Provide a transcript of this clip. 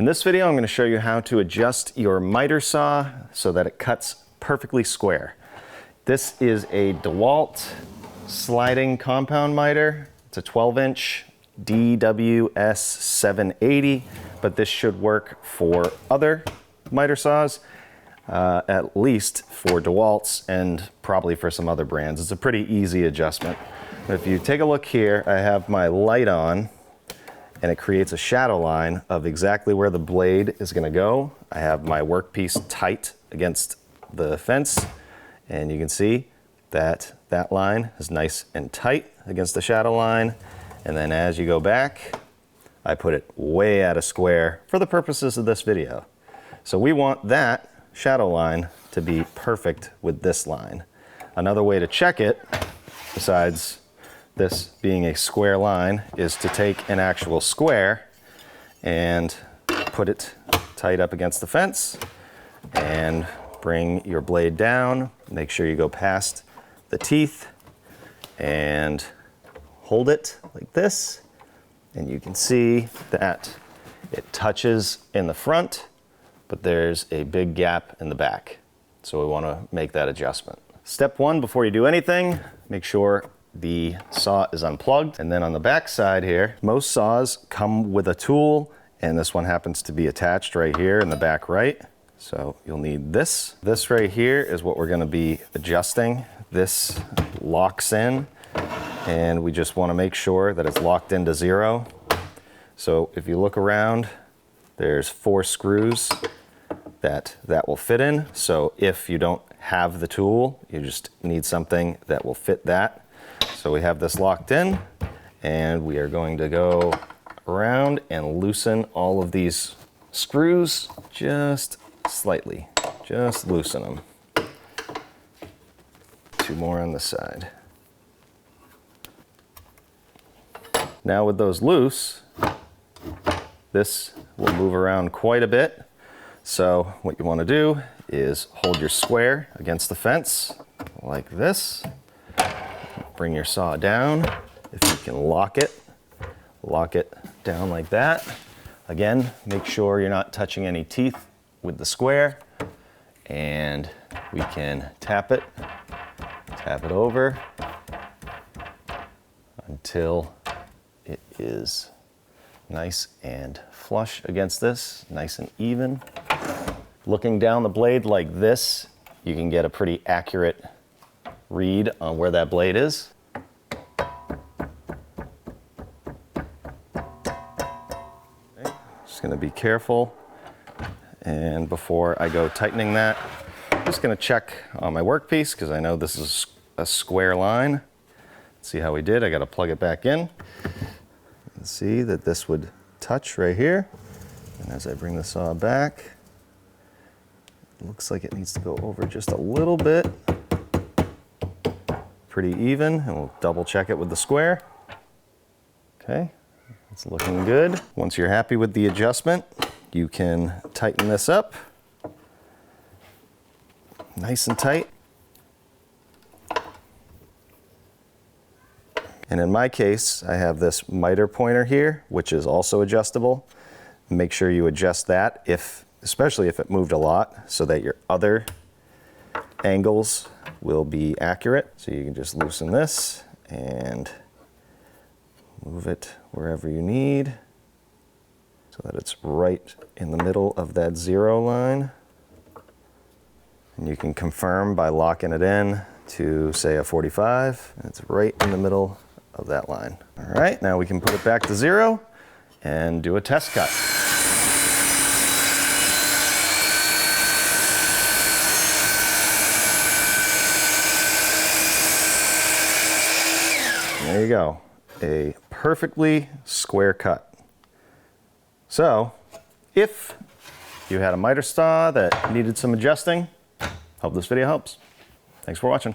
In this video, I'm going to show you how to adjust your miter saw so that it cuts perfectly square. This is a DeWalt sliding compound miter. It's a 12-inch DWS 780, but this should work for other miter saws, at least for DeWalt's and probably for some other brands. It's a pretty easy adjustment. If you take a look here, I have my light on, and it creates a shadow line of exactly where the blade is going to go. I have my workpiece tight against the fence, and you can see that that line is nice and tight against the shadow line. And then as you go back, I put it way out of square for the purposes of this video. So we want that shadow line to be perfect with this line. Another way to check it, besides this being a square line, is to take an actual square and put it tight up against the fence and bring your blade down. Make sure you go past the teeth and hold it like this, and you can see that it touches in the front, but there's a big gap in the back. So we want to make that adjustment. Step one, before you do anything, make sure the saw is unplugged. And then on the back side here, most saws come with a tool, and this one happens to be attached right here in the back right. So you'll need this. This right here is what we're going to be adjusting. This locks in, and we just want to make sure that it's locked into 0. So if you look around, there's 4 screws that will fit in. So if you don't have the tool, you just need something that will fit that. So we have this locked in, and we are going to go around and loosen all of these screws just slightly. Just loosen them. 2 more on this side. Now with those loose, this will move around quite a bit. So what you want to do is hold your square against the fence like this. Bring your saw down. If you can lock it down like that. Again, make sure you're not touching any teeth with the square. And we can tap it over until it is nice and flush against this, nice and even. Looking down the blade like this, you can get a pretty accurate read on where that blade is. Okay. Just going to be careful, and before I go tightening that, I'm just going to check on my workpiece because I know this is a square line. Let's see how we did. I got to plug it back in. See that this would touch right here, and as I bring the saw back, it looks like it needs to go over just a little bit. Pretty even, and we'll double check it with the square. Okay, it's looking good. Once you're happy with the adjustment, you can tighten this up nice and tight. And in my case, I have this miter pointer here, which is also adjustable. Make sure you adjust that, especially if it moved a lot, so that your other angles will be accurate. So you can just loosen this and move it wherever you need so that it's right in the middle of that 0 line. And you can confirm by locking it in to, say, a 45. And it's right in the middle of that line. All right, now we can put it back to 0 and do a test cut. There you go, a perfectly square cut. So, if you had a miter saw that needed some adjusting, hope this video helps. Thanks for watching.